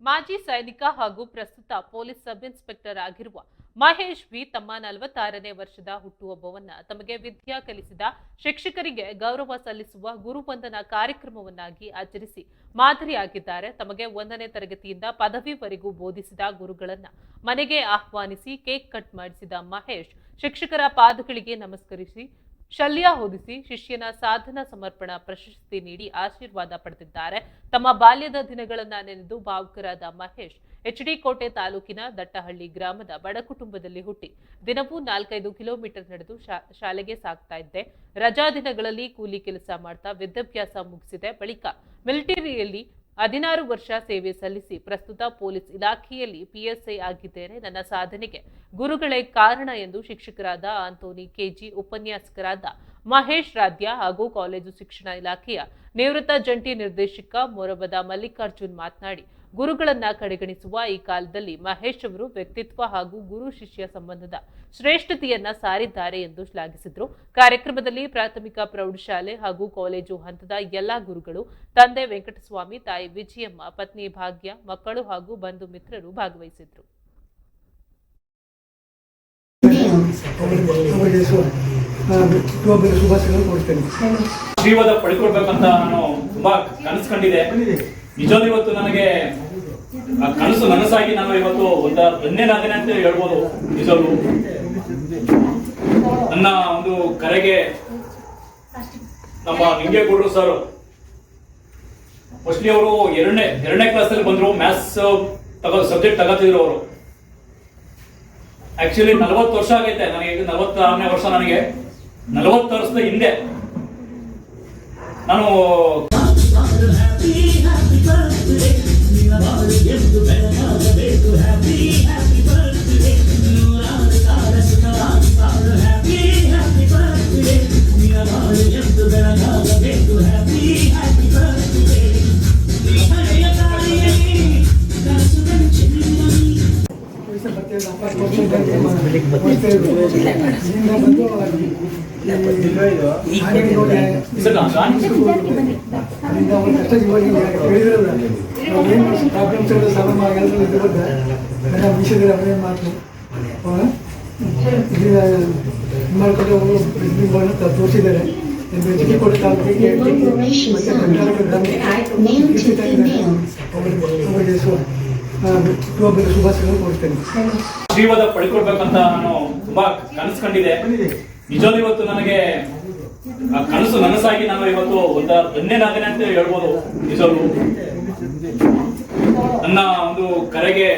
ಮಾಜಿ ಸೈನಿಕ ಹಾಗೂ ಪ್ರಸ್ತುತ ಪೊಲೀಸ್ ಸಬ್ ಇನ್ಸ್ಪೆಕ್ಟರ್ ಆಗಿರುವ ಮಹೇಶ್ ವಿ ತಮ್ಮ 46ನೇ ವರ್ಷದ ಹುಟ್ಟುಹಬ್ಬವನ್ನ ತಮಗೆ ವಿದ್ಯಾ ಕಲಿಸಿದ ಶಿಕ್ಷಕರಿಗೆ ಗೌರವ ಸಲ್ಲಿಸುವ ಗುರುವಂದನಾ ಕಾರ್ಯಕ್ರಮವನ್ನಾಗಿ ಆಚರಿಸಿ ಮಾದರಿಯಾಗಿದ್ದಾರೆ. ತಮಗೆ 1ನೇ ತರಗತಿಯಿಂದ ಪದವಿವರೆಗೂ ಬೋಧಿಸಿದ ಗುರುಗಳನ್ನ ಮನೆಗೆ ಆಹ್ವಾನಿಸಿ ಕೇಕ್ ಕಟ್ ಮಾಡಿಸಿದ ಮಹೇಶ್ ಶಿಕ್ಷಕರ ಪಾದಗಳಿಗೆ ನಮಸ್ಕರಿಸಿ ಶಲ್ಯ ಹೊದಿಸಿ ಶಿಷ್ಯನ ಸಾಧನಾ ಸಮರ್ಪಣಾ ಪ್ರಶಸ್ತಿ ನೀಡಿ ಆಶೀರ್ವಾದ ಪಡೆದಿದ್ದಾರೆ. ತಮ್ಮ ಬಾಲ್ಯದ ದಿನಗಳನ್ನ ನೆನೆದು ಭಾವುಕರಾದ ಮಹೇಶ್ ಎಚ್ಡಿ ಕೋಟೆ ತಾಲೂಕಿನ ದಟ್ಟಹಳ್ಳಿ ಗ್ರಾಮದ ಬಡ ಕುಟುಂಬದಲ್ಲಿ ಹುಟ್ಟಿ ದಿನವೂ 4-5 ಕಿಲೋಮೀಟರ್ ನಡೆದು ಶಾಲೆಗೆ ಸಾಗ್ತಾ ಇದ್ದೆ. ರಜಾ ದಿನಗಳಲ್ಲಿ ಕೂಲಿ ಕೆಲಸ ಮಾಡ್ತಾ ವಿದ್ಯಾಭ್ಯಾಸ ಮುಗಿಸಿದೆ. ಬಳಿಕ ಮಿಲಿಟರಿಯಲ್ಲಿ 16 ವರ್ಷ ಸೇವೆ ಸಲ್ಲಿಸಿ ಪ್ರಸ್ತುತ ಪೊಲೀಸ್ ಇಲಾಖೆಯಲ್ಲಿ ಪಿಎಸ್ಐ ಆಗಿದ್ದೇನೆ. ನನ್ನ ಸಾಧನೆಗೆ ಗುರುಗಳೇ ಕಾರಣ ಎಂದು ಶಿಕ್ಷಕರಾದ ಆಂಟೋನಿ ಕೆಜಿ, ಉಪನ್ಯಾಸಕರಾದ ಮಹೇಶ್ ರಾಧ್ಯ ಹಾಗೂ ಕಾಲೇಜು ಶಿಕ್ಷಣ ಇಲಾಖೆಯ ನಿವೃತ್ತ ಜಂಟಿ ನಿರ್ದೇಶಕ ಮೊರಬದ ಮಲ್ಲಿಕಾರ್ಜುನ್ ಮಾತನಾಡಿ, ಗುರುಗಳನ್ನ ಕಡೆಗಣಿಸುವ ಈ ಕಾಲದಲ್ಲಿ ಮಹೇಶ್ ಅವರು ವ್ಯಕ್ತಿತ್ವ ಹಾಗೂ ಗುರು ಶಿಷ್ಯ ಸಂಬಂಧದ ಶ್ರೇಷ್ಠತೆಯನ್ನ ಸಾರಿದ್ದಾರೆ ಎಂದು ಶ್ಲಾಘಿಸಿದರು. ಕಾರ್ಯಕ್ರಮದಲ್ಲಿ ಪ್ರಾಥಮಿಕ ಪ್ರೌಢಶಾಲೆ ಹಾಗೂ ಕಾಲೇಜು ಹಂತದ ಎಲ್ಲಾ ಗುರುಗಳು, ತಂದೆ ವೆಂಕಟಸ್ವಾಮಿ, ತಾಯಿ ವಿಜಯಮ್ಮ, ಪತ್ನಿ ಭಾಗ್ಯ, ಮಕ್ಕಳು ಹಾಗೂ ಬಂಧು ಮಿತ್ರರು ಭಾಗವಹಿಸಿದ್ರು. ಆಶೀರ್ವಾದ ಪಡ್ಕೊಳ್ಬೇಕಂತ ನಾನು ತುಂಬಾ ಕನಸು ಕಂಡಿದೆ. ನಿಜವಾಗ್ಲೂ ಇವತ್ತು ನನಗೆ ಆ ಕನಸು ನನಸಾಗಿ ನಾನು ಇವತ್ತು ಒಂದು ಧನ್ಯನಾದೇನೆ ಅಂತ ಹೇಳ್ಬೋದು. ನಿಜವಾಗ್ಲೂ ನನ್ನ ಒಂದು ಕರೆಗೆ ನಮ್ಮ ನಿಂಗೇಗೌಡರು ಸರ್ ಮೋಸ್ಟ್ಲಿ ಅವರು ಎರಡನೇ ಕ್ಲಾಸ್ ಅಲ್ಲಿ ಬಂದ್ರು. ಮ್ಯಾಥ್ಸ್ ಸಬ್ಜೆಕ್ಟ್ ತಗೋತಿದ್ರು ಅವರು. ಆಕ್ಚುಲಿ 40 ವರ್ಷ ಆಗೈತೆ ನನಗೆ. 46ನೇ ವರ್ಷ. ನನಗೆ 40 ವರ್ಷದ ಹಿಂದೆ ನಾನು ತೋರಿಸಿದ್ದಾರೆ. ಆಶೀರ್ವಾದ ಪಡ್ಕೊಳ್ಬೇಕಂತ ನಾನು ತುಂಬಾ ಕನಸು ಕಂಡಿದೆ. ನಿಜವಾಗ್ಲೂ ಇವತ್ತು ನನಗೆ ಆ ಕನಸು ನನಸಾಗಿ ನಾನು ಇವತ್ತು ಒಂದು ಧನ್ಯನಾದೇನೆ ಅಂತ ಹೇಳ್ಬೋದು. ನಿಜವಾಗ್ಲೂ ನನ್ನ ಒಂದು ಕರೆಗೆ